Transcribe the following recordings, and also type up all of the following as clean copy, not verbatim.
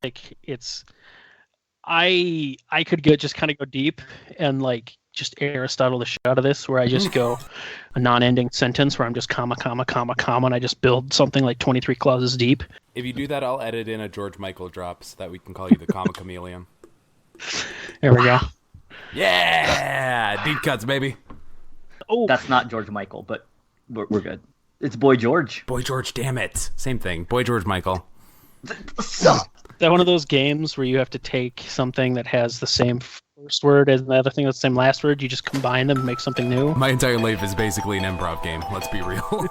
like I could go just kind of go deep and like just Aristotle the shit out of this, where I just go a non-ending sentence where I'm just comma comma comma comma, and I just build something like 23 clauses deep. If you do that, I'll edit in a George Michael drop so that we can call you the comma chameleon. There we go. Yeah, deep cuts, baby. Oh, That's not George Michael, but we're good. It's Boy George. Boy George, damn it. Same thing. Boy George Michael. Stop. that one of those games where you have to take something that has the same first word as the other thing that's the same last word. You just combine them and make something new. My entire life is basically an improv game. Let's be real.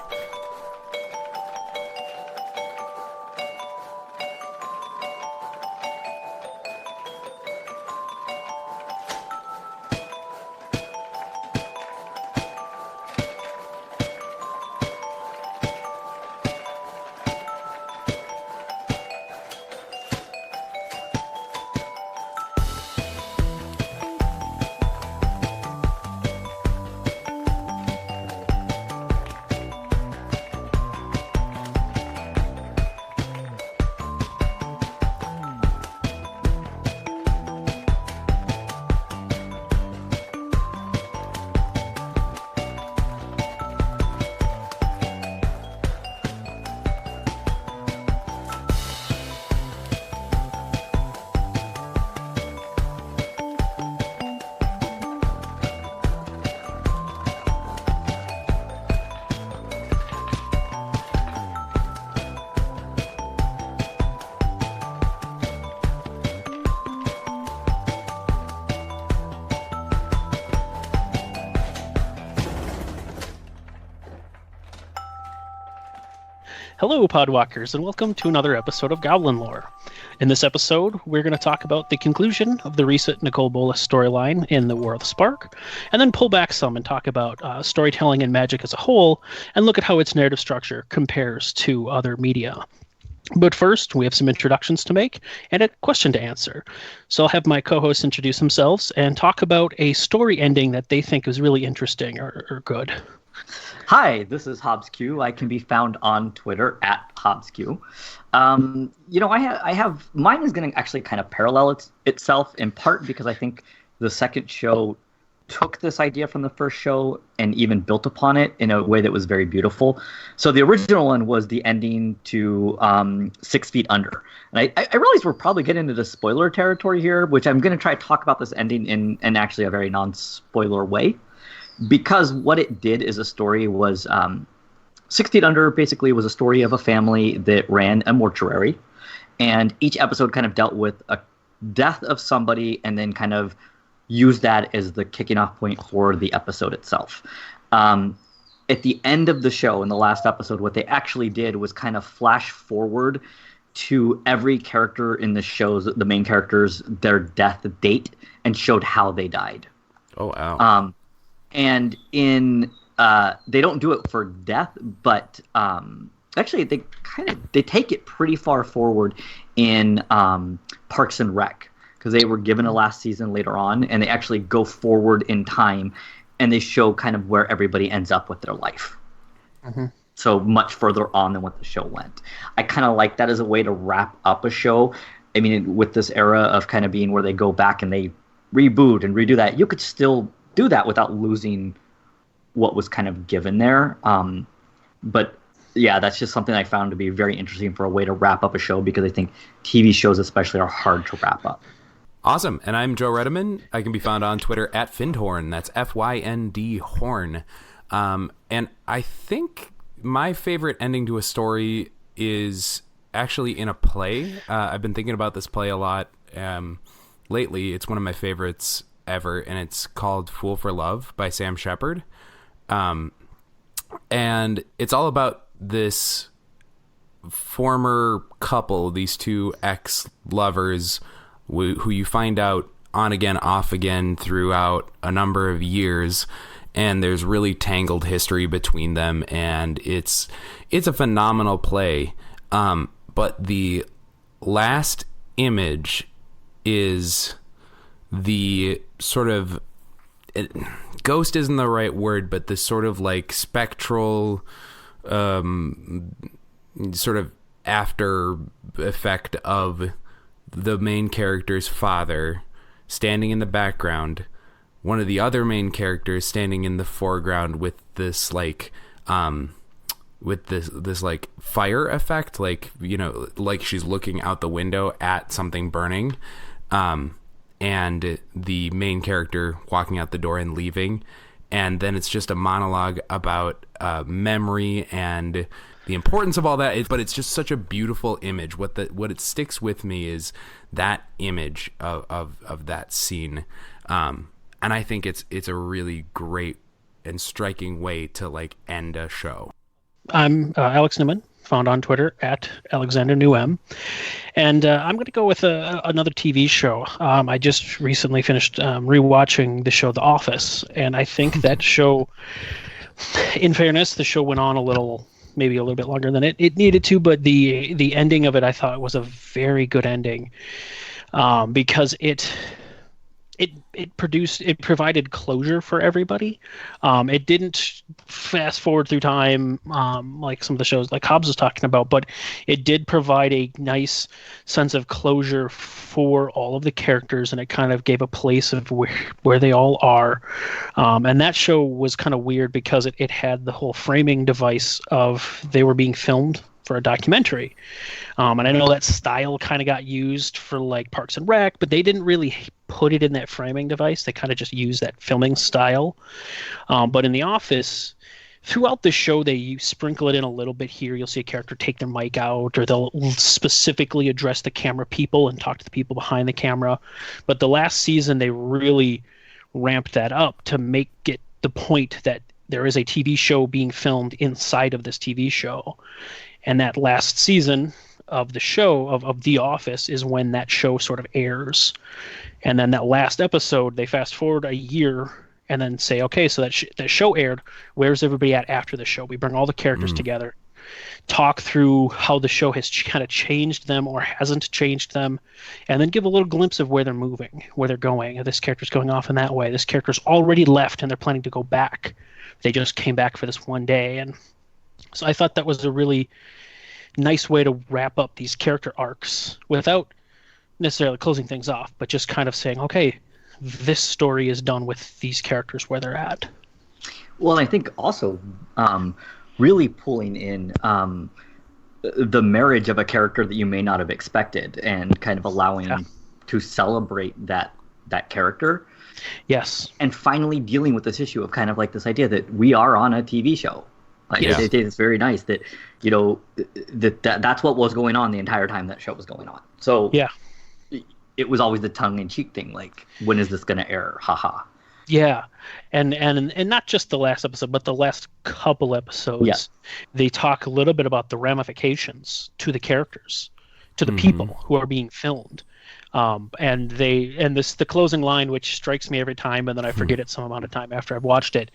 Hello, Podwalkers, and welcome to another episode of Goblin Lore. In this episode, we're going to talk about the conclusion of the recent Nicole Bolas storyline in The War of the Spark, and then pull back some and talk about storytelling and magic as a whole, and look at how its narrative structure compares to other media. But first, we have some introductions to make and a question to answer. So I'll have my co-hosts introduce themselves and talk about a story ending that they think is really interesting or good. Hi, this is HobbsQ. I can be found on Twitter at HobbsQ. I have mine is going to actually kind of parallel itself in part because I think the second show took this idea from the first show and even built upon it in a way that was very beautiful. So the original one was the ending to 6 Feet Under. And I realize we're probably getting into the spoiler territory here, which I'm going to try to talk about this ending in actually a very non-spoiler way. Because what it did as a story was 6 Feet Under basically was a story of a family that ran a mortuary. And each episode kind of dealt with a death of somebody and then kind of used that as the kicking off point for the episode itself. At the end of the show, in the last episode, what they actually did was kind of flash forward to every character in the shows, the main characters, their death date, and showed how they died. Oh, wow. And in they don't do it for death, but actually they take it pretty far forward in Parks and Rec because they were given a last season later on, and they actually go forward in time and they show kind of where everybody ends up with their life. Mm-hmm. So much further on than what the show went. I kind of like that as a way to wrap up a show. I mean, with this era of kind of being where they go back and they reboot and redo that, you could still do that without losing what was kind of given there. But yeah, that's just something I found to be very interesting for a way to wrap up a show because I think TV shows especially are hard to wrap up. Awesome. And I'm Joe Redeman. I can be found on Twitter at Fyndhorn. That's Fynd Horn. And I think my favorite ending to a story is actually in a play. I've been thinking about this play a lot lately. It's one of my favorites ever, and it's called Fool for Love by Sam Shepard. And it's all about this former couple, these two ex-lovers who you find out on again, off again throughout a number of years, and there's really tangled history between them, and it's a phenomenal play. But the last image is the sort of ghost isn't the right word, but this sort of like spectral sort of after effect of the main character's father standing in the background, one of the other main characters standing in the foreground with this like like fire effect, like, you know, like she's looking out the window at something burning, and the main character walking out the door and leaving. And then it's just a monologue about memory and the importance of all that. But it's just such a beautiful image. What it sticks with me is that image of that scene. And I think it's a really great and striking way to like end a show. I'm Alex Newman, found on Twitter at AlexanderNewM. And I'm going to go with another TV show. I just recently finished rewatching the show The Office, and I think that show, in fairness, the show went on maybe a little bit longer than it needed to, but the ending of it I thought was a very good ending, because it provided closure for everybody. It didn't fast forward through time like some of the shows like Hobbs was talking about, but it did provide a nice sense of closure for all of the characters, and it kind of gave a place of where they all are. And that show was kind of weird because it had the whole framing device of they were being filmed for a documentary. And I know that style kind of got used for like Parks and Rec, but they didn't really put it in that framing device. They kind of just used that filming style. But in The Office, throughout the show, they sprinkle it in a little bit here. You'll see a character take their mic out, or they'll specifically address the camera people and talk to the people behind the camera. But the last season, they really ramped that up to make it the point that there is a TV show being filmed inside of this TV show. And that last season of the show of The Office is when that show sort of airs. And then that last episode, they fast forward a year and then say, okay, so that show aired. Where's everybody at after the show? We bring all the characters together, talk through how the show has kind of changed them or hasn't changed them, and then give a little glimpse of where they're moving, where they're going. This character's going off in that way. This character's already left and they're planning to go back. They just came back for this one day. And so I thought that was a really nice way to wrap up these character arcs without necessarily closing things off, but just kind of saying, okay, this story is done with these characters where they're at. Well, I think also really pulling in the marriage of a character that you may not have expected, and kind of allowing to celebrate that character. Yes. And finally dealing with this issue of kind of like this idea that we are on a TV show. Like, it's very nice that, you know, that's what was going on the entire time that show was going on. So it was always the tongue-in-cheek thing, like, when is this going to air? Haha. Yeah, and not just the last episode, but the last couple episodes, they talk a little bit about the ramifications to the characters, to the people who are being filmed. And the closing line, which strikes me every time, and then I forget it some amount of time after I've watched it.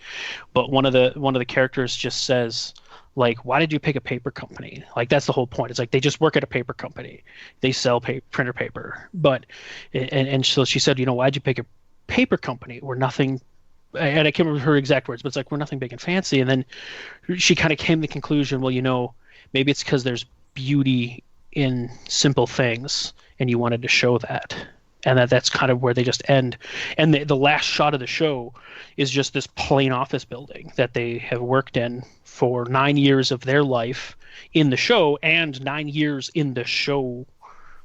But one of the characters just says, like, why did you pick a paper company? Like, that's the whole point. It's like they just work at a paper company. They sell printer paper. But and so she said, you know, why'd you pick a paper company? We're nothing. And I can't remember her exact words, but it's like, we're nothing big and fancy. And then she kind of came to the conclusion, well, you know, maybe it's because there's beauty in simple things, and you wanted to show that. And that's kind of where they just end. And the last shot of the show is just this plain office building that they have worked in for 9 years of their life in the show, and 9 years in the show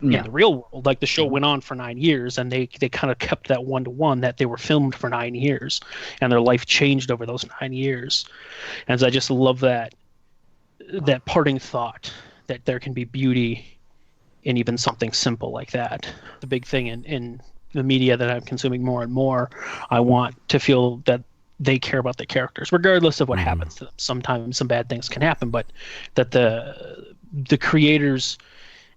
in the real world. Like, the show went on for 9 years, and they kind of kept that one-to-one that they were filmed for 9 years, and their life changed over those 9 years. And so I just love that parting thought that there can be beauty in even something simple like that. The big thing in the media that I'm consuming more and more, I want to feel that they care about the characters, regardless of what happens to them. Sometimes some bad things can happen, but that the creators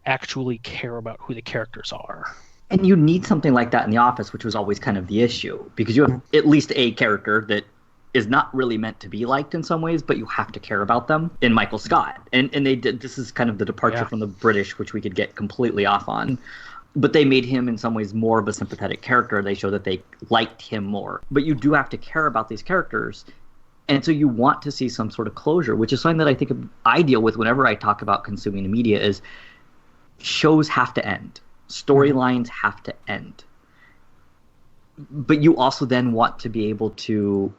actually care about who the characters are. And you need something like that in The Office, which was always kind of the issue, because you have at least a character that is not really meant to be liked in some ways, but you have to care about them, in Michael Scott. And they did, this is kind of the departure from the British, which we could get completely off on. But they made him in some ways more of a sympathetic character. They show that they liked him more. But you do have to care about these characters. And so you want to see some sort of closure, which is something that I think I deal with whenever I talk about consuming the media, is shows have to end. Storylines have to end. But you also then want to be able to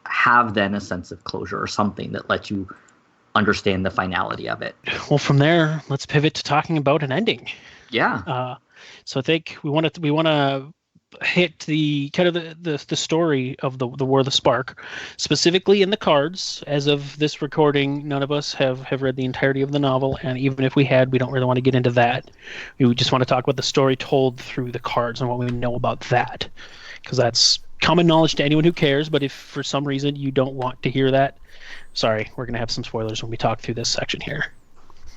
have then a sense of closure or something that lets you understand the finality of it. Well, from there, let's pivot to talking about an ending. Yeah. So I think we want to hit the kind of the story of the War of the Spark, specifically in the cards. As of this recording, none of us have read the entirety of the novel, and even if we had, we don't really want to get into that. We just want to talk about the story told through the cards and what we know about that, because that's common knowledge to anyone who cares. But if for some reason you don't want to hear that, sorry, we're going to have some spoilers when we talk through this section here.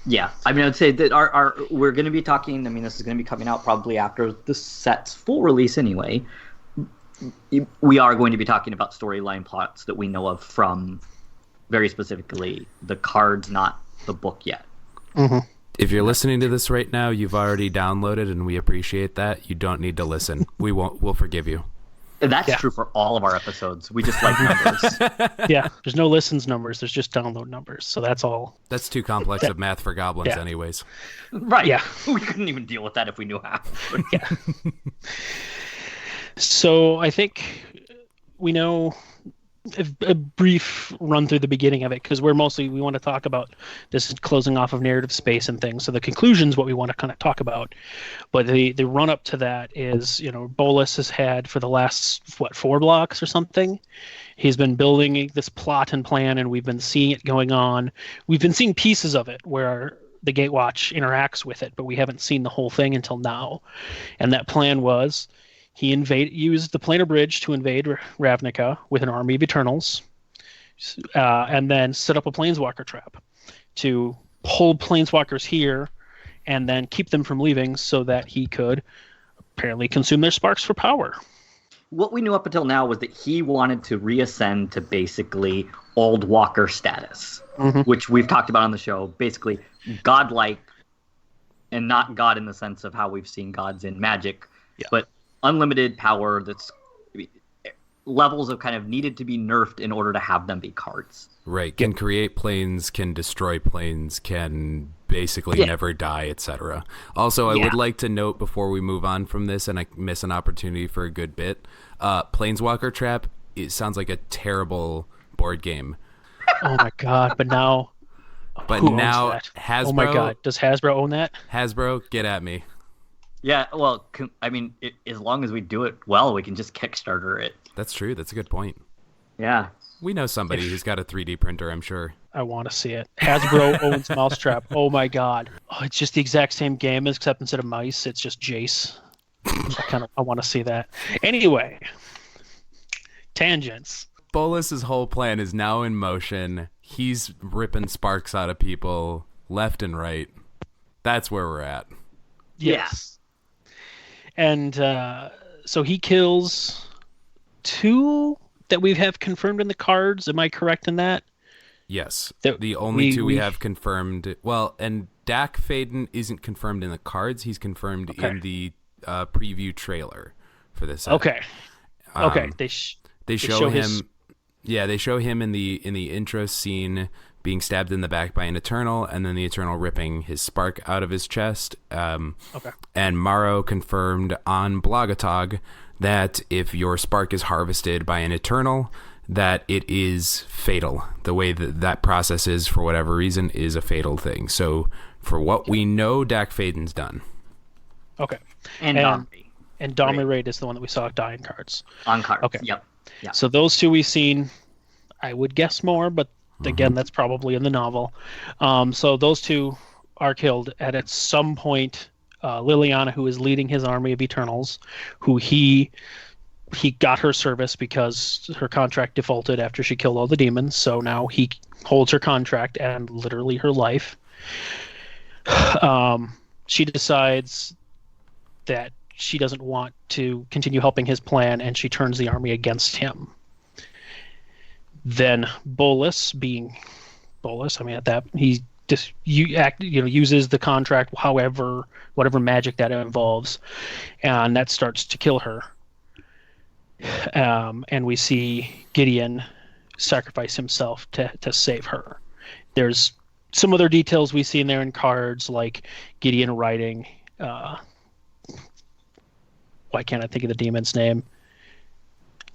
Yeah, I mean, I'd say that we're going to be talking. I mean, this is going to be coming out probably after the set's full release anyway. We are going to be talking about storyline plots that we know of from, very specifically, the cards, not the book yet. Mm-hmm. If you're listening to this right now, you've already downloaded, and we appreciate that. You don't need to listen. We'll forgive you. That's true for all of our episodes. We just like numbers. Yeah, there's no listens numbers. There's just download numbers. So that's all. That's too complex of math for goblins anyways. Right. Yeah. We couldn't even deal with that if we knew how. Yeah. So I think we know a brief run through the beginning of it, because we want to talk about this closing off of narrative space and things. So the conclusion is what we want to kind of talk about, but the run up to that is, Bolas has had for the last 4 blocks or something. He's been building this plot and plan, and we've been seeing it going on. We've been seeing pieces of it where the Gatewatch interacts with it, but we haven't seen the whole thing until now. And that plan was, he used the planar bridge to invade Ravnica with an army of Eternals, and then set up a planeswalker trap to pull planeswalkers here and then keep them from leaving so that he could apparently consume their sparks for power. What we knew up until now was that he wanted to reascend to basically Old Walker status, which we've talked about on the show, basically godlike, and not god in the sense of how we've seen gods in Magic, but unlimited power that's levels of kind of needed to be nerfed in order to have them be cards. Right. Can create planes, can destroy planes, can basically never die, etc. Also, I would like to note before we move on from this, and I miss an opportunity for a good bit, Planeswalker Trap, it sounds like a terrible board game. Oh my god, but now Hasbro... Oh my god, does Hasbro own that? Hasbro, get at me. Yeah, well, I mean, as long as we do it well, we can just Kickstarter it. That's true. That's a good point. Yeah. We know somebody who's got a 3D printer, I'm sure. I want to see it. Hasbro owns Mousetrap. Oh my god. Oh, it's just the exact same game, except instead of mice, it's just Jace. I want to see that. Anyway, tangents. Bolas's whole plan is now in motion. He's ripping sparks out of people left and right. That's where we're at. Yes. And so he kills 2 that we have confirmed in the cards. Am I correct in that? Yes. The only 2 we have confirmed. Well, and Dak Faden isn't confirmed in the cards. He's confirmed in the preview trailer for this. Okay. Okay. They show him. Yeah, they show him in the intro scene being stabbed in the back by an Eternal, and then the Eternal ripping his spark out of his chest. And Morrow confirmed on Blogatog that if your spark is harvested by an Eternal, that it is fatal. The way that process is, for whatever reason, is a fatal thing. So, for what we know, Dak Faden's done. Okay. And Domri. And Domri Raid is the one that we saw die in cards. On cards, okay. Yep. Yeah. So those 2 we've seen. I would guess more, but again, that's probably in the novel. So those 2 are killed. And at some point, Liliana, who is leading his army of Eternals, who he got her service because her contract defaulted after she killed all the demons. So now he holds her contract and literally her life. She decides that she doesn't want to continue helping his plan, and she turns the army against him. Then Bolas, being Bolas, I mean, at that he just uses the contract, whatever magic that involves, and that starts to kill her. And we see Gideon sacrifice himself to save her. There's some other details we see in there in cards, like Gideon writing why can't I think of the demon's name?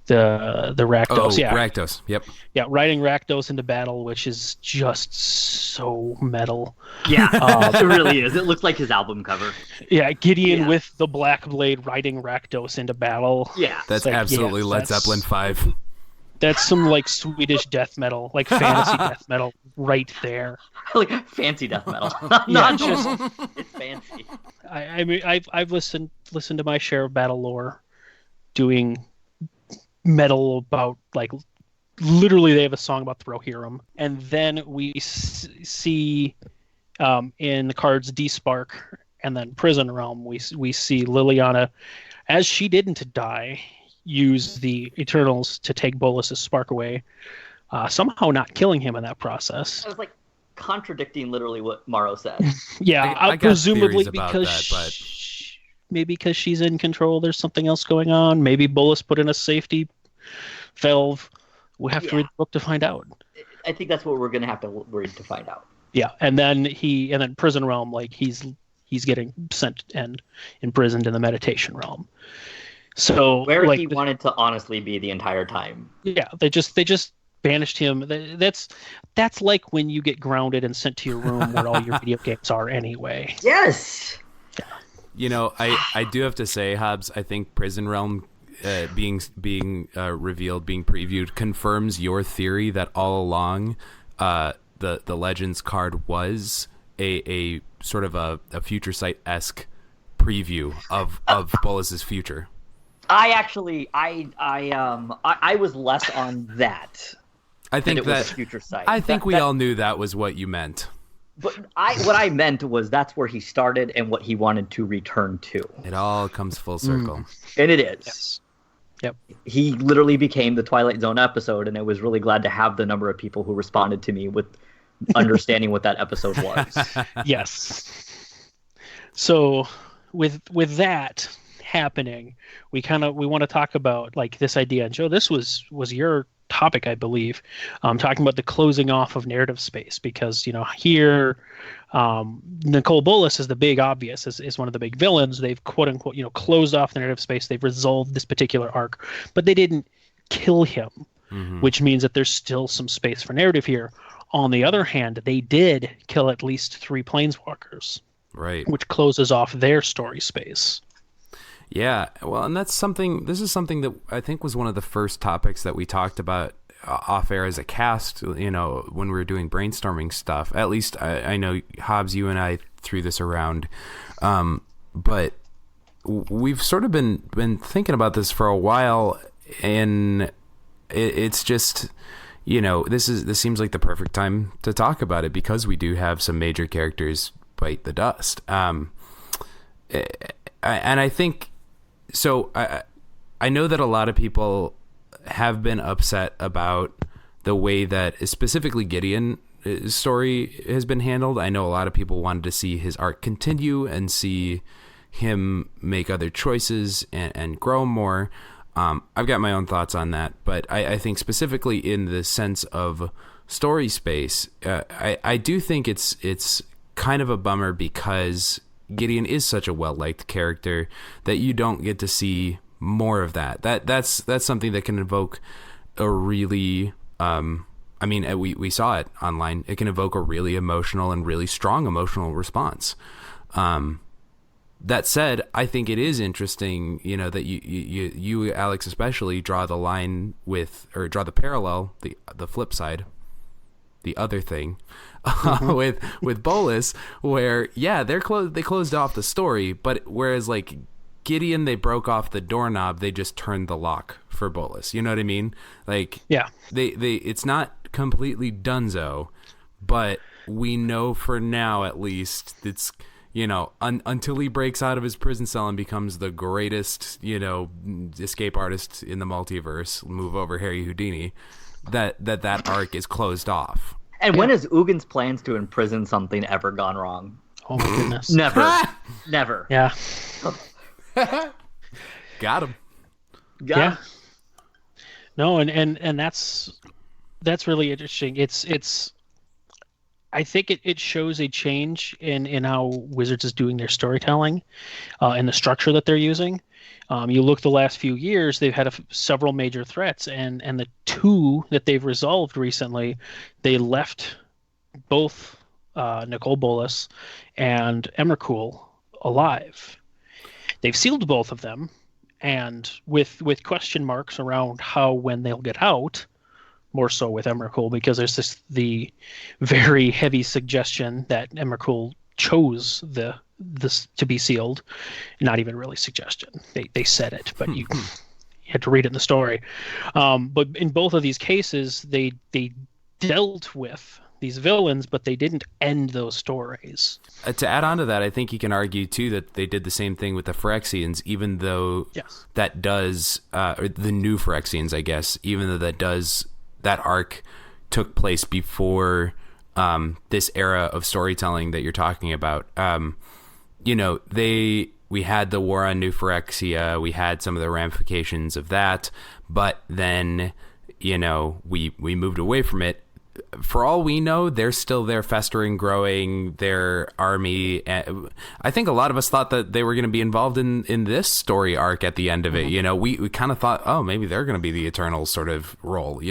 The Rakdos, yeah. Rakdos, yep. Yeah, riding Rakdos into battle, which is just so metal. Yeah, it really is. It looks like his album cover. Yeah, Gideon with the Black Blade riding Rakdos into battle. Yeah. That's like, absolutely Led Zeppelin 5. That's some like Swedish death metal, like fantasy death metal right there. Like fancy death metal. Not just it's fancy. I mean I've listened to my share of battle lore doing metal about like literally they have a song about the Rohirrim, and then we see in the cards D-Spark and then Prison Realm we see Liliana, as she didn't die, use the Eternals to take Bolas's spark away, somehow not killing him in that process. I was like contradicting literally what Morrow said. Yeah, I presumably because that, maybe because she's in control, there's something else going on. Maybe Bolas put in a safety valve. We have to read the book to find out. I think that's what we're going to have to read to find out. Yeah, and then Prison Realm, like he's getting sent and imprisoned in the meditation realm. So where like, he wanted to honestly be the entire time. Yeah, they just banished him. That's like when you get grounded and sent to your room where all your video games are anyway. Yes. Yeah. You know, I do have to say, Hobbs, I think Prison Realm being revealed, being previewed, confirms your theory that all along the Legends card was a sort of a Future Sight-esque preview of Bolas's future. I was less on that. I think that was a Future Sight. I think we all knew that was what you meant. But what I meant was that's where he started and what he wanted to return to. It all comes full circle. And it is. Yes. Yep. He literally became the Twilight Zone episode, and I was really glad to have the number of people who responded to me with understanding what that episode was. Yes. So with that happening, we want to talk about like this idea. And Joe, this was your topic, I believe, talking about the closing off of narrative space, because here Nicol Bolas is the big obvious, is one of the big villains. They've quote unquote closed off the narrative space. They've resolved this particular arc, but they didn't kill him, which means that there's still some space for narrative here. On the other hand, they did kill at least 3 planeswalkers, right, which closes off their story space. Yeah, well, and this is something that I think was one of the first topics that we talked about off air as a cast, when we were doing brainstorming stuff. At least I know, Hobbs, you and I threw this around. But we've sort of been thinking about this for a while, and it's just, this seems like the perfect time to talk about it, because we do have some major characters bite the dust. And I think... So I know that a lot of people have been upset about the way that specifically Gideon's story has been handled. I know a lot of people wanted to see his arc continue and see him make other choices and grow more. I've got my own thoughts on that, but I think specifically in the sense of story space, I do think it's kind of a bummer, because Gideon is such a well-liked character that you don't get to see more of that. That's something that can evoke a really, we saw it online. It can evoke a really emotional and really strong emotional response. That said, I think it is interesting, that you, Alex, especially draw the line or draw the parallel, the flip side, the other thing, with Bolas, where they closed off the story, but whereas like Gideon, they broke off the doorknob, they just turned the lock for Bolas. You know what I mean? Like, yeah, they it's not completely donezo, but we know for now at least it's until he breaks out of his prison cell and becomes the greatest escape artist in the multiverse, move over Harry Houdini, that arc is closed off. And when has Ugin's plans to imprison something ever gone wrong? Oh my goodness. Never. Yeah. Got him. Yeah. No, and that's really interesting. It's I think it shows a change in how Wizards is doing their storytelling, and the structure that they're using. You look the last few years, they've had several major threats, and the two that they've resolved recently, they left both Nicol Bolas and Emrakul alive. They've sealed both of them, and with question marks around how when they'll get out. More so with Emrakul, because there's the very heavy suggestion that Emrakul chose this to be sealed. Not even really suggestion. They said it, but you had to read it in the story. But in both of these cases, they dealt with these villains, but they didn't end those stories. To add on to that, I think you can argue too that they did the same thing with the Phyrexians, even though that does, or the new Phyrexians, I guess, even though that arc took place before this era of storytelling that you're talking about. We had the war on New Phyrexia, we had some of the ramifications of that, but then, we moved away from it. For all we know, they're still there, festering, growing their army. I think a lot of us thought that they were going to be involved in this story arc at the end of it. We kind of thought, oh, maybe they're going to be the Eternal sort of role,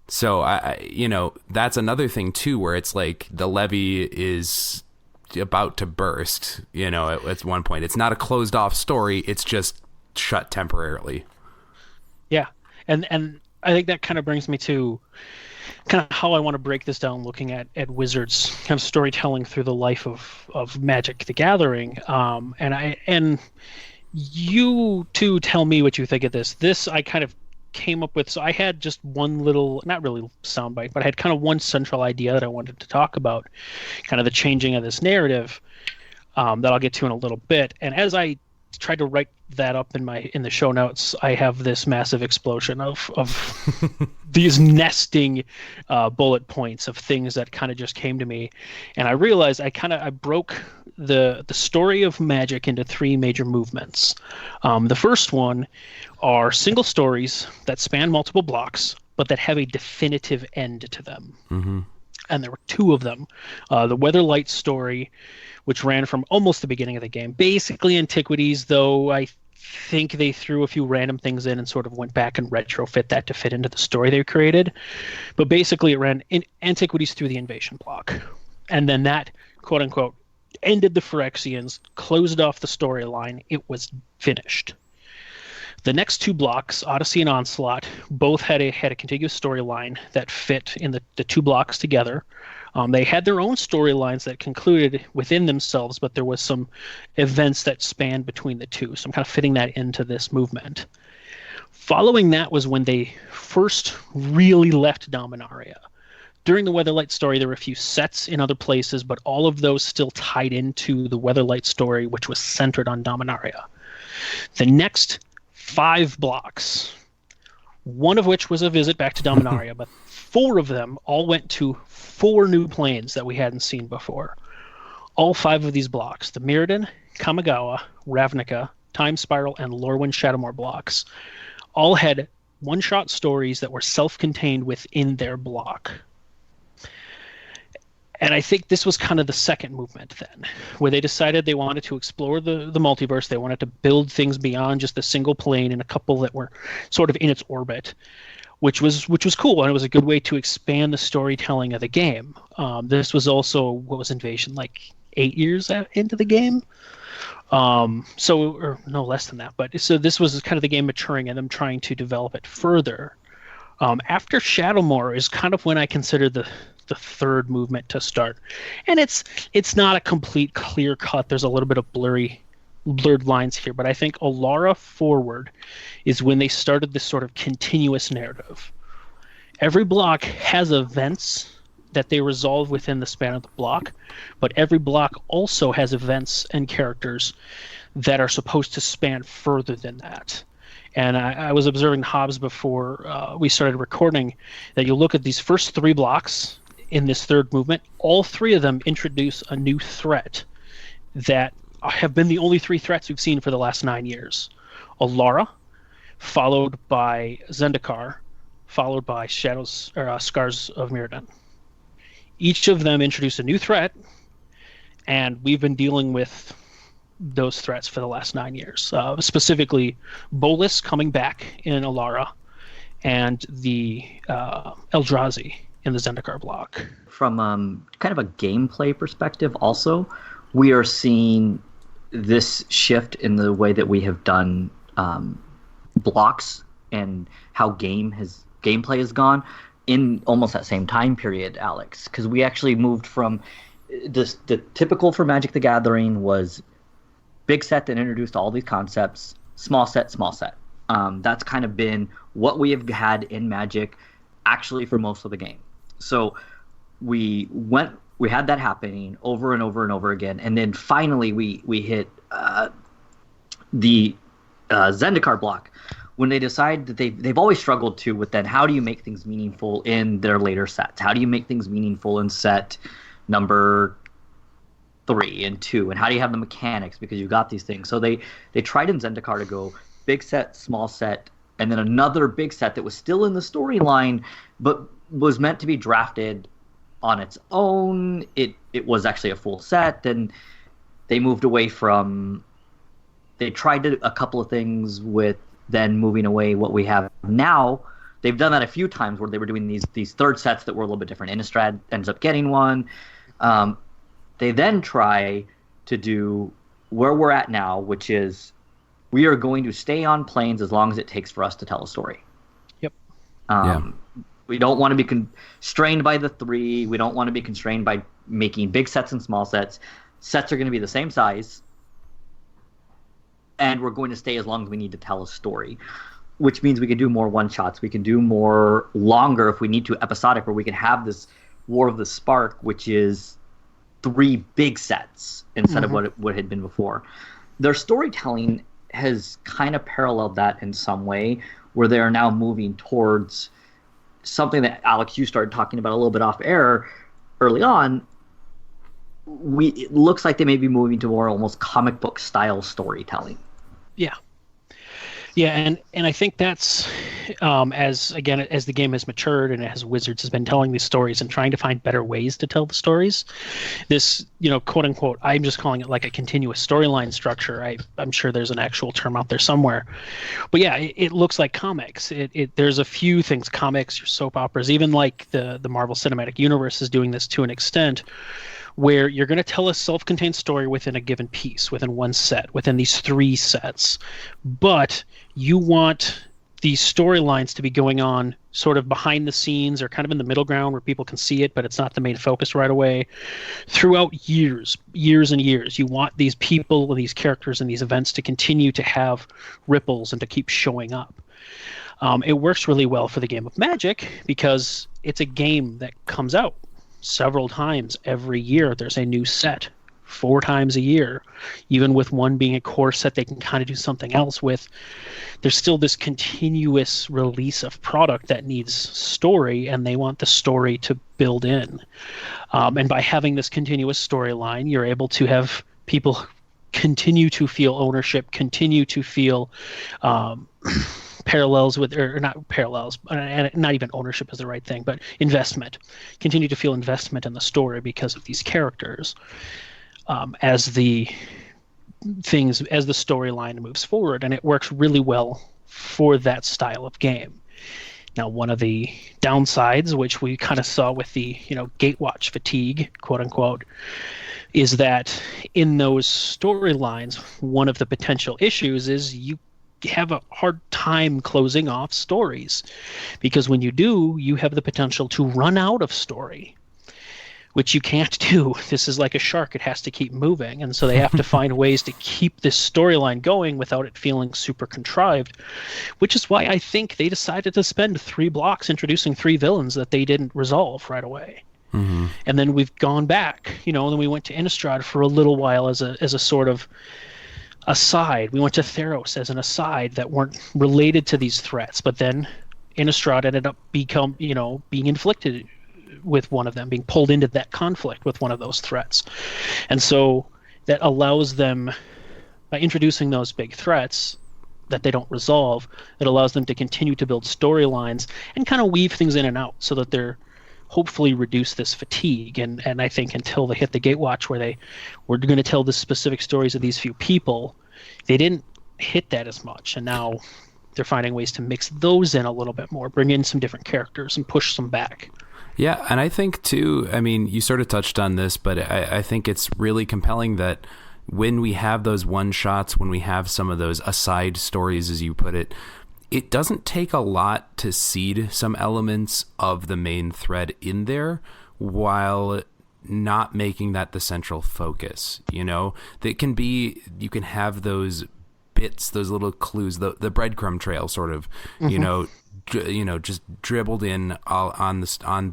So that's another thing too, where it's like the levee is about to burst. At one point, it's not a closed off story; it's just shut temporarily. Yeah, and I think that kind of brings me to kind of how I want to break this down, looking at Wizards kind of storytelling through the life of Magic the Gathering. And you two tell me what you think of this. This I kind of came up with. So I had just one little, not really soundbite, but I had kind of one central idea that I wanted to talk about, kind of the changing of this narrative, that I'll get to in a little bit. And as I tried to write that up in the show notes, I have this massive explosion of these nesting bullet points of things that kind of just came to me, and I realized I broke the story of Magic into three major movements. The first one are single stories that span multiple blocks, but that have a definitive end to them. Mm-hmm. And there were two of them. The Weatherlight story, which ran from almost the beginning of the game, basically Antiquities, though I think they threw a few random things in and sort of went back and retrofit that to fit into the story they created. But basically it ran in Antiquities through the Invasion block. And then that, quote unquote, ended the Phyrexians, closed off the storyline. It was finished. The next two blocks, Odyssey and Onslaught, both had a contiguous storyline that fit in the two blocks together. They had their own storylines that concluded within themselves, but there was some events that spanned between the two. So I'm kind of fitting that into this movement. Following that was when they first really left Dominaria. During the Weatherlight story, there were a few sets in other places, but all of those still tied into the Weatherlight story, which was centered on Dominaria. The next 5 blocks, one of which was a visit back to Dominaria, but 4 of them all went to 4 new planes that we hadn't seen before. All 5 of these blocks, the Mirrodin, Kamigawa, Ravnica, Time Spiral, and Lorwyn Shadowmoor blocks, all had one-shot stories that were self-contained within their block. And I think this was kind of the second movement then, where they decided they wanted to explore the multiverse. They wanted to build things beyond just a single plane and a couple that were sort of in its orbit, which was cool, and it was a good way to expand the storytelling of the game. This was also, what was Invasion, like 8 years into the game? Or no less than that. But so this was kind of the game maturing and them trying to develop it further. After Shadowmoor is kind of when I consider the third movement to start, and it's not a complete clear cut. There's a little bit of blurred lines here, but I think Alara forward is when they started this sort of continuous narrative. Every block has events that they resolve within the span of the block, but every block also has events and characters that are supposed to span further than that. And I was observing Hobbs before we started recording that you look at these first 3 blocks in this third movement, all 3 of them introduce a new threat that have been the only 3 threats we've seen for the last 9 years. Alara, followed by Zendikar, followed by Scars of Mirrodin. each of them introduce a new threat, and we've been dealing with those threats for the last 9 years. Specifically, Bolus coming back in Alara, and the Eldrazi in the Zendikar block. From kind of a gameplay perspective also, we are seeing this shift in the way that we have done blocks and how gameplay has gone in almost that same time period, Alex. Because we actually moved from the typical for Magic the Gathering was big set that introduced all these concepts, small set, small set. That's kind of been what we have had in Magic actually for most of the game. So we had that happening over and over and over again, and then finally we hit the Zendikar block when they decide that they've always struggled to with then how do you make things meaningful in their later sets? How do you make things meaningful in set number 3 and 2, and how do you have the mechanics because you got these things? So they tried in Zendikar to go big set, small set, and then another big set that was still in the storyline but was meant to be drafted on its own. It was actually a full set, and they moved away from. They tried a couple of things with then moving away what we have now. They've done that a few times where they were doing these third sets that were a little bit different. Innistrad ends up getting one. They then try to do where we're at now, which is we are going to stay on planes as long as it takes for us to tell a story. Yep. We don't want to be constrained by the 3. We don't want to be constrained by making big sets and small sets. Sets are going to be the same size, and we're going to stay as long as we need to tell a story, which means we can do more one-shots. We can do more longer if we need to, episodic, where we can have this War of the Spark, which is 3 big sets instead of what had been before. Their storytelling has kind of paralleled that in some way, where they are now moving towards something that, Alex, you started talking about a little bit off air early on. It looks like they may be moving to more almost comic book style storytelling. Yeah, and I think that's as the game has matured and as Wizards has been telling these stories and trying to find better ways to tell the stories. This, quote unquote, I'm just calling it like a continuous storyline structure. I'm sure there's an actual term out there somewhere, but yeah, it looks like comics. There's a few things, comics, your soap operas, even like the Marvel Cinematic Universe is doing this to an extent, where you're going to tell a self-contained story within a given piece, within one set, within these 3 sets. But you want these storylines to be going on sort of behind the scenes or kind of in the middle ground where people can see it, but it's not the main focus right away. Throughout years and years, you want these people, these characters, and these events to continue to have ripples and to keep showing up. It works really well for the game of Magic because it's a game that comes out several times every year. There's a new set 4 times a year. Even with one being a core set they can kind of do something else with, there's still this continuous release of product that needs story, and they want the story to build in. And by having this continuous storyline, you're able to have people continue to feel ownership, continue to feel parallels with, or not parallels, and not even ownership is the right thing, but investment. Continue to feel investment in the story because of these characters as the storyline moves forward, and it works really well for that style of game. Now, one of the downsides, which we kind of saw with the gatewatch fatigue, quote unquote, is that in those storylines, one of the potential issues is you have a hard time closing off stories, because when you do, you have the potential to run out of story, which you can't do. This is like a shark. It has to keep moving, and so they have to find ways to keep this storyline going without it feeling super contrived, which is why I think they decided to spend 3 blocks introducing 3 villains that they didn't resolve right away. Mm-hmm. And then we've gone back, and then we went to Innistrad for a little while as a sort of aside. We went to Theros as an aside that weren't related to these threats, but then Innistrad ended up being inflicted with one of them, being pulled into that conflict with one of those threats. And so that allows them, by introducing those big threats that they don't resolve, it allows them to continue to build storylines and kind of weave things in and out so that they're hopefully reduce this fatigue. And I think until they hit the Gatewatch, where they were going to tell the specific stories of these few people, they didn't hit that as much. And now they're finding ways to mix those in a little bit more, bring in some different characters and push some back. Yeah, and I think too, I mean, you sort of touched on this, but I think it's really compelling that when we have those one-shots, when we have some of those aside stories, as you put it, it doesn't take a lot to seed some elements of the main thread in there while not making that the central focus. You know, that can be, you can have those bits, those little clues, the breadcrumb trail sort of, you know, just dribbled in on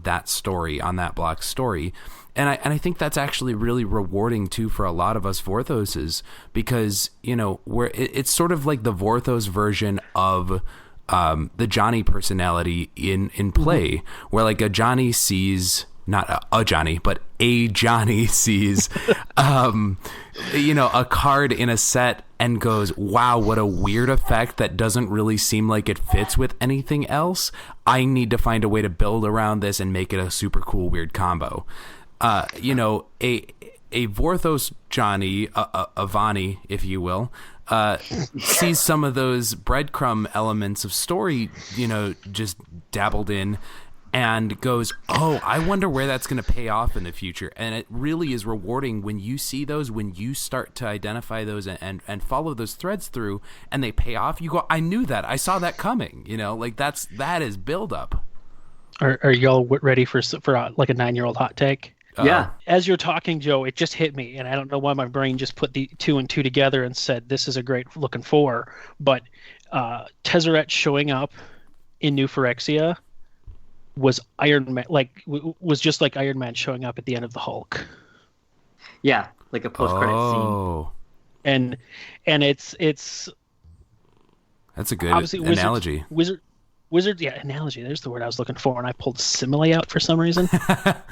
that story, on that block story. And I think that's actually really rewarding too for a lot of us Vorthoses, because, you know, it's sort of like the Vorthos version of the Johnny personality in play, where like a Johnny sees, not a Johnny, but a Johnny sees, you know, a card in a set and goes, wow, what a weird effect that doesn't really seem like it fits with anything else. I need to find a way to build around this and make it a super cool, weird combo. You know, a Vorthos Johnny, a Vani, if you will, sees some of those breadcrumb elements of story, you know, just dabbled in, and goes, oh, I wonder where that's going to pay off in the future. And it really is rewarding when you see those, when you start to identify those and follow those threads through, and they pay off. You go, I knew that. I saw that coming. You know, like that is buildup. Are y'all ready for like a 9-year-old hot take? Yeah. As you're talking, Joe, it just hit me, and I don't know why my brain just put the 2 and 2 together and said this is a great looking 4. But Tezzeret showing up in New Phyrexia was Iron Man, was just like Iron Man showing up at the end of the Hulk. Yeah, like a post-credit scene. And it's that's a good analogy. Wizard, yeah, analogy. There's the word I was looking for, and I pulled simile out for some reason.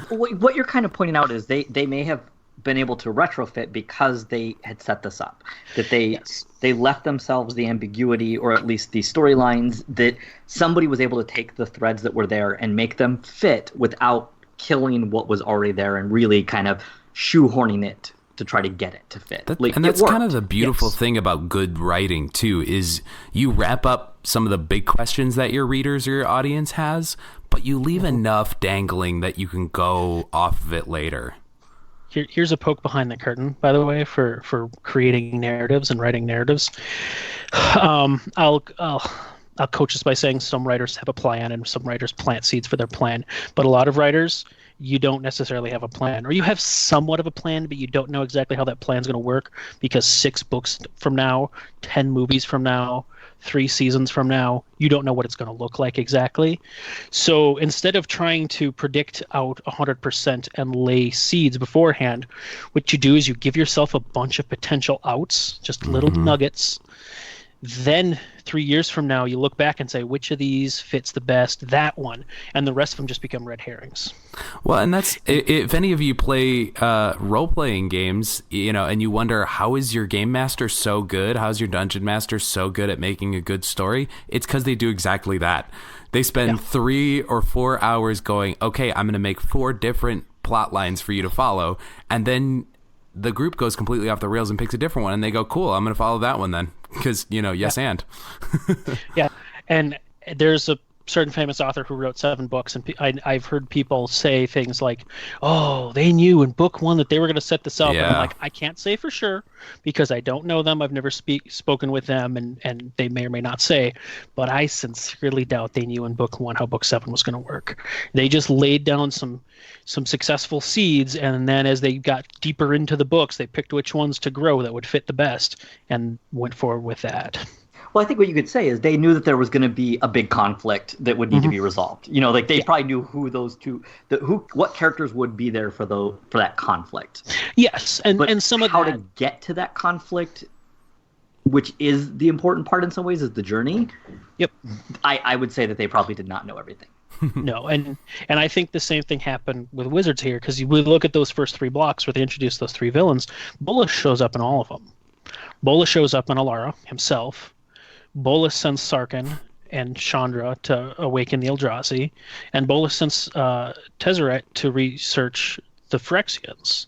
What you're kind of pointing out is they may have been able to retrofit because they had set this up. That they left themselves the ambiguity, or at least the storylines, that somebody was able to take the threads that were there and make them fit without killing what was already there and really kind of shoehorning it to try to get it to fit. And that's kind of the beautiful thing about good writing too, is you wrap up some of the big questions that your readers or your audience has, but you leave enough dangling that you can go off of it later. Here's a poke behind the curtain, by the way, for creating narratives and writing narratives. I'll coach this by saying some writers have a plan and some writers plant seeds for their plan, but a lot of writers, you don't necessarily have a plan, or you have somewhat of a plan, but you don't know exactly how that plan's going to work, because 6 books from now, 10 movies from now, 3 seasons from now, you don't know what it's going to look like exactly. So instead of trying to predict out 100% and lay seeds beforehand, what you do is you give yourself a bunch of potential outs, just little nuggets. Then 3 years from now, you look back and say, which of these fits the best? That one. And the rest of them just become red herrings. Well, and that's, if any of you play role-playing games, you know, and you wonder, how is your game master so good? How's your dungeon master so good at making a good story? It's because they do exactly that. They spend 3 or 4 hours going, okay, I'm going to make 4 different plot lines for you to follow. And then the group goes completely off the rails and picks a different one, and they go, cool, I'm going to follow that one then. Because, you know, and. Yeah, and there's a certain famous author who wrote 7 books, and I've heard people say things like, oh, they knew in book 1 that they were going to set this up. Yeah. And I'm like, I can't say for sure, because I don't know them. I've never spoken with them, and they may or may not say, but I sincerely doubt they knew in book 1 how book 7 was going to work. They just laid down some successful seeds, and then as they got deeper into the books, they picked which ones to grow that would fit the best and went forward with that. Well, I think what you could say is they knew that there was going to be a big conflict that would need to be resolved. You know, like they probably knew who those what characters would be there for that conflict. Yes, and some of how to get to that conflict, which is the important part in some ways, is the journey. Yep. I would say that they probably did not know everything. No, and I think the same thing happened with Wizards here, because we look at those first 3 blocks where they introduced those 3 villains. Bolas shows up in all of them. Bolas shows up in Alara himself. Bolas sends Sarkin and Chandra to awaken the Eldrazi, and Bolas sends Tezzeret to research the Phyrexians.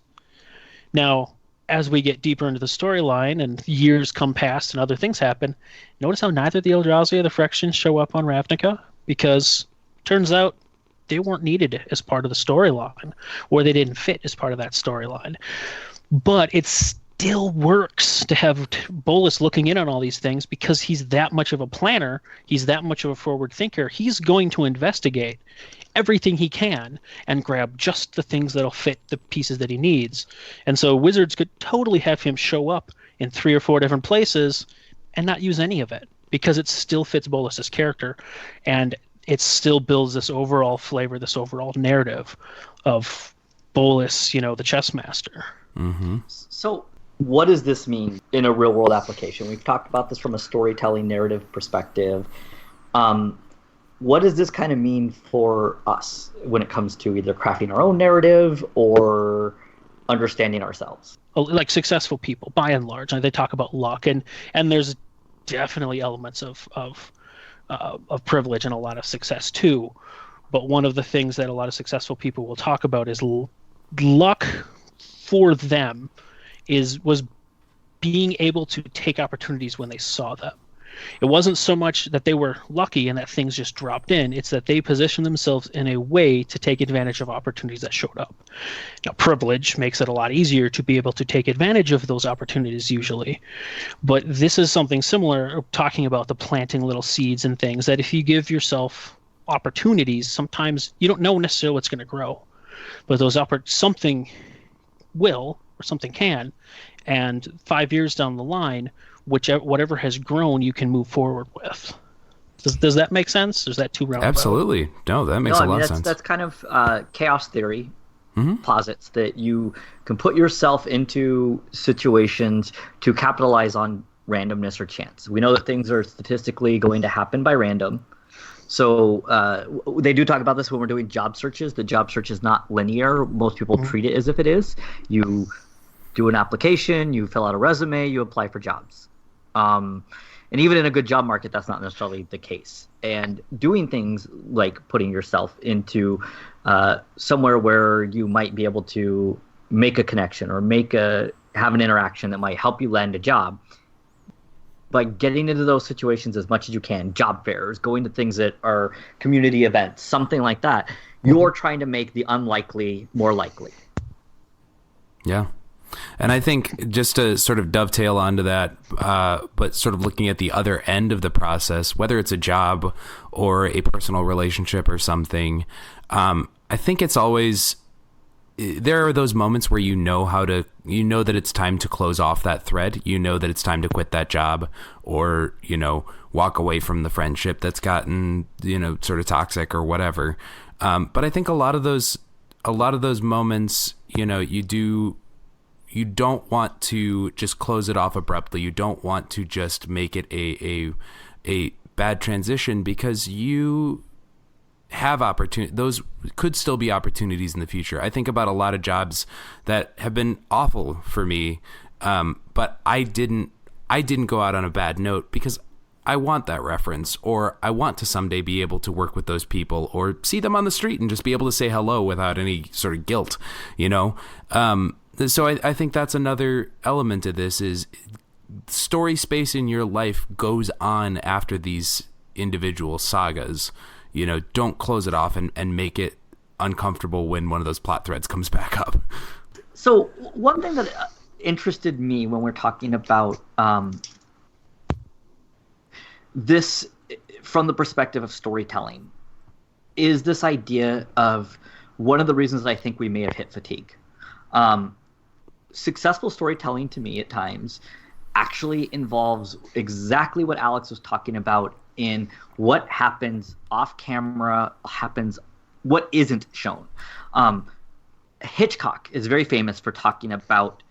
Now, as we get deeper into the storyline and years come past and other things happen, notice how neither the Eldrazi or the Phyrexians show up on Ravnica? Because turns out they weren't needed as part of the storyline, or they didn't fit as part of that storyline. But it still works to have Bolas looking in on all these things because he's that much of a planner, he's that much of a forward thinker. He's going to investigate everything he can and grab just the things that'll fit the pieces that he needs. And so Wizards could totally have him show up in 3 or 4 different places and not use any of it because it still fits Bolas's character, and it still builds this overall flavor, this overall narrative of Bolas, the chess master. Mm-hmm. So what does this mean in a real world application? We've talked about this from a storytelling narrative perspective. What does this kind of mean for us when it comes to either crafting our own narrative or understanding ourselves? Like successful people, by and large, they talk about luck, and there's definitely elements of privilege and a lot of success too. But one of the things that a lot of successful people will talk about is luck for them was being able to take opportunities when they saw them. It wasn't so much that they were lucky and that things just dropped in. It's that they positioned themselves in a way to take advantage of opportunities that showed up. Now, privilege makes it a lot easier to be able to take advantage of those opportunities usually. But this is something similar, talking about the planting little seeds and things, that if you give yourself opportunities, sometimes you don't know necessarily what's going to grow. But something will, or something can, and 5 years down the line, whatever has grown, you can move forward with. Does that make sense? Is that too roundabout? Absolutely. No, that makes a lot of sense. That's kind of chaos theory. Posits that you can put yourself into situations to capitalize on randomness or chance. We know that things are statistically going to happen by random. So they do talk about this when we're doing job searches. The job search is not linear. Most people treat it as if it is. You do an application, you fill out a resume, you apply for jobs. And even in a good job market, that's not necessarily the case. And doing things like putting yourself into somewhere where you might be able to make a connection or have an interaction that might help you land a job, by getting into those situations as much as you can, job fairs, going to things that are community events, something like that, you're trying to make the unlikely more likely. Yeah. And I think just to sort of dovetail onto that, but sort of looking at the other end of the process, whether it's a job or a personal relationship or something, I think it's always, there are those moments where you know that it's time to close off that thread. You know that it's time to quit that job or, walk away from the friendship that's gotten, sort of toxic or whatever. But I think a lot of those moments, you don't want to just close it off abruptly. You don't want to just make it a bad transition, because you have opportunity. Those could still be opportunities in the future. I think about a lot of jobs that have been awful for me, but I didn't go out on a bad note because I want that reference, or I want to someday be able to work with those people or see them on the street and just be able to say hello without any sort of guilt, So I think that's another element of this is story space in your life goes on after these individual sagas. Don't close it off and make it uncomfortable when one of those plot threads comes back up. So one thing that interested me when we're talking about this from the perspective of storytelling is this idea of one of the reasons I think we may have hit fatigue. Successful storytelling to me at times actually involves exactly what Alex was talking about in what happens off camera, what isn't shown. Hitchcock is very famous for talking about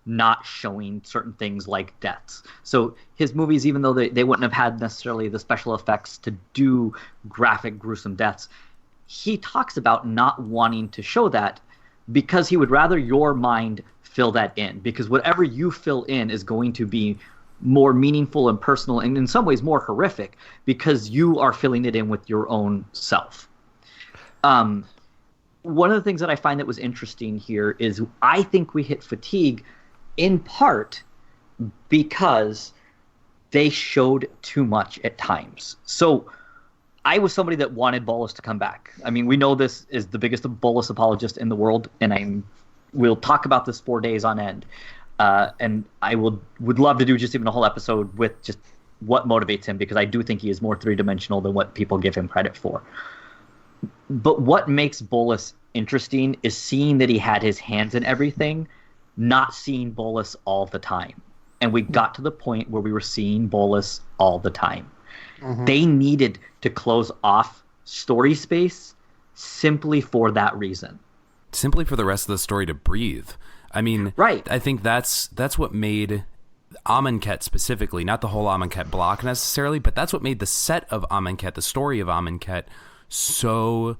not showing certain things like deaths. So his movies, even though they wouldn't have had necessarily the special effects to do graphic, gruesome deaths, he talks about not wanting to show that because he would rather your mind fill that in, because whatever you fill in is going to be more meaningful and personal, and in some ways more horrific, because you are filling it in with your own self. One of the things that I find that was interesting here is I think we hit fatigue in part because they showed too much at times. So I was somebody that wanted Bolus to come back. I mean, we know this is the biggest Bolus apologist in the world, and we'll talk about this for days on end. And I would love to do just even a whole episode with just what motivates him, because I do think he is more three-dimensional than what people give him credit for. But what makes Bolus interesting is seeing that he had his hands in everything, not seeing Bolus all the time. And we got to the point where we were seeing Bolus all the time. Mm-hmm. They needed to close off story space simply for that reason. Simply for the rest of the story to breathe. I mean, right. I think that's what made Amonkhet specifically, not the whole Amonkhet block necessarily, but that's what made the set of Amonkhet, the story of Amonkhet, so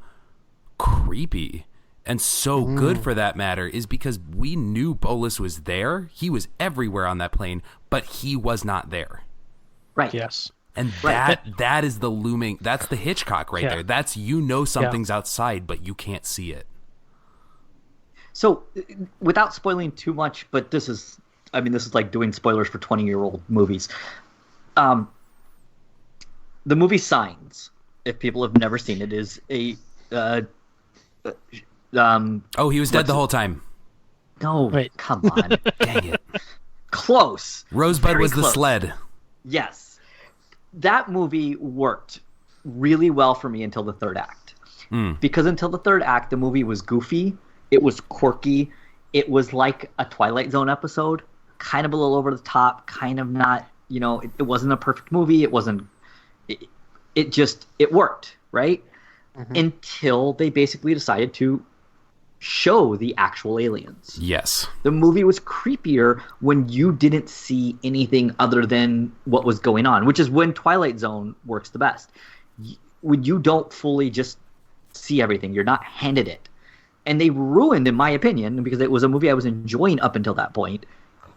creepy and so good for that matter, is because we knew Bolus was there. He was everywhere on that plane, but he was not there. Right. Yes. And that is the looming, that's the Hitchcock right there. That's, something's outside, but you can't see it. So, without spoiling too much, but this is like doing spoilers for 20-year-old movies. The movie Signs, if people have never seen it, is a... he was dead the whole time. No, wait. Come on. Dang it. Close. Rosebud was close. The sled. Yes. That movie worked really well for me until the third act. Because until the third act, the movie was goofy. It was quirky. It was like a Twilight Zone episode, kind of a little over the top, kind of not, it wasn't a perfect movie. It wasn't, it worked, right? Mm-hmm. Until they basically decided to show the actual aliens. Yes. The movie was creepier when you didn't see anything other than what was going on, which is when Twilight Zone works the best. When you don't fully just see everything, you're not handed it. And they ruined, in my opinion, because it was a movie I was enjoying up until that point,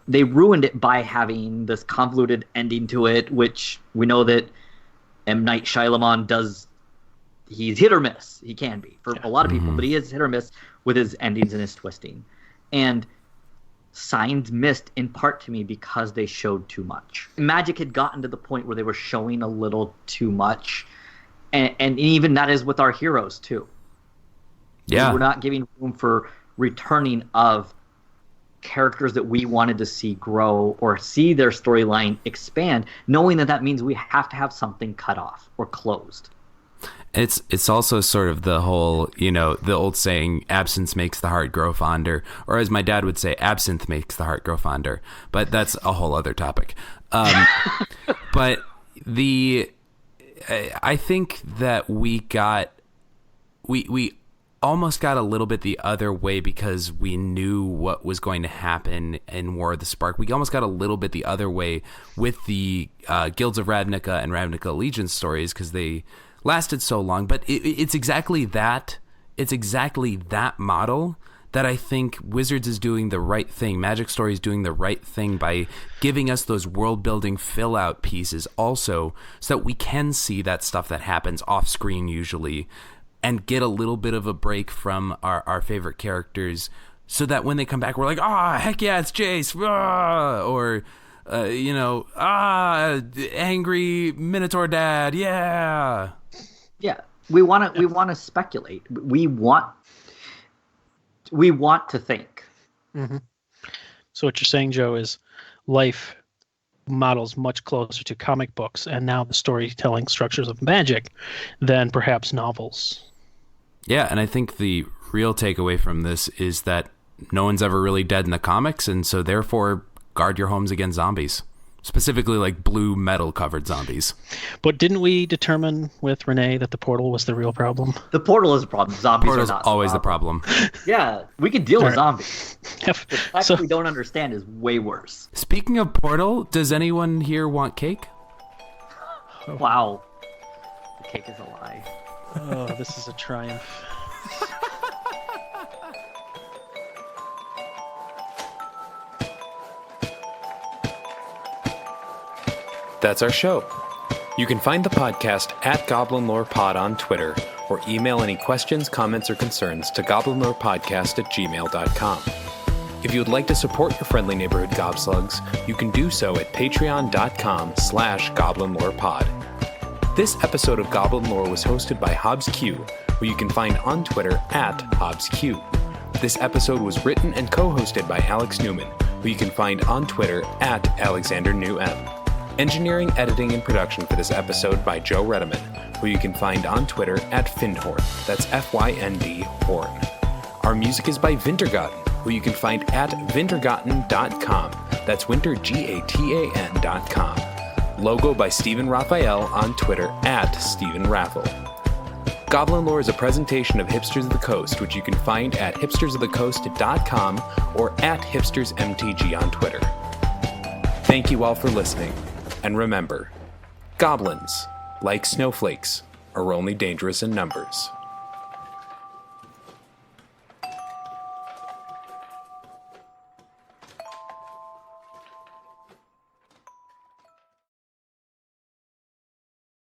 they ruined it by having this convoluted ending to it, which we know that M. Night Shyamalan does. He's hit or miss. He can be for a lot of people, but he is hit or miss with his endings and his twisting. And Signs missed in part to me because they showed too much. Magic had gotten to the point where they were showing a little too much. And even that is with our heroes, too. Yeah. We're not giving room for returning of characters that we wanted to see grow or see their storyline expand, knowing that means we have to have something cut off or closed. It's also sort of the whole, the old saying, absence makes the heart grow fonder, or as my dad would say, absinthe makes the heart grow fonder, but that's a whole other topic. But I think that we almost got a little bit the other way because we knew what was going to happen in War of the Spark. We almost got a little bit the other way with the Guilds of Ravnica and Ravnica Allegiance stories because they lasted so long. But it's exactly that. It's exactly that model that I think Wizards is doing the right thing. Magic Story is doing the right thing by giving us those world-building fill-out pieces also so that we can see that stuff that happens off-screen usually and get a little bit of a break from our favorite characters so that when they come back, we're like, heck yeah, it's Jace. Or, angry Minotaur dad. Yeah. Yeah. We want to speculate. We want to think. Mm-hmm. So what you're saying, Joe, is life models much closer to comic books and now the storytelling structures of Magic than perhaps novels. Yeah, and I think the real takeaway from this is that no one's ever really dead in the comics, and so therefore guard your homes against zombies. Specifically like blue metal covered zombies. But didn't we determine with Renee that the portal was the real problem? The portal is a problem. Zombies Portal's are not always the problem. Yeah, we can deal with zombies. The fact So- we don't understand is way worse. Speaking of Portal, does anyone here want cake? Wow. The cake is a lie. Oh, this is a triumph. That's our show. You can find the podcast at Goblin Lore Pod on Twitter, or email any questions, comments, or concerns to goblinlorepodcast@gmail.com. If you would like to support your friendly neighborhood gobslugs, you can do so at patreon.com/goblinlorepod. This episode of Goblin Lore was hosted by Hobbs Q, who you can find on Twitter at HobbsQ. This episode was written and co-hosted by Alex Newman, who you can find on Twitter at AlexanderNewM. Engineering, editing, and production for this episode by Joe Redeman, who you can find on Twitter at Findhorn. That's Fynd Horn. Our music is by Wintergatten, who you can find at wintergatten.com. That's wintergatan.com. Logo by Stephen Raphael on Twitter at Stephen Raffle. Goblin Lore is a presentation of Hipsters of the Coast, which you can find at hipstersofthecoast.com or at hipstersmtg on Twitter. Thank you all for listening, and remember, goblins, like snowflakes, are only dangerous in numbers.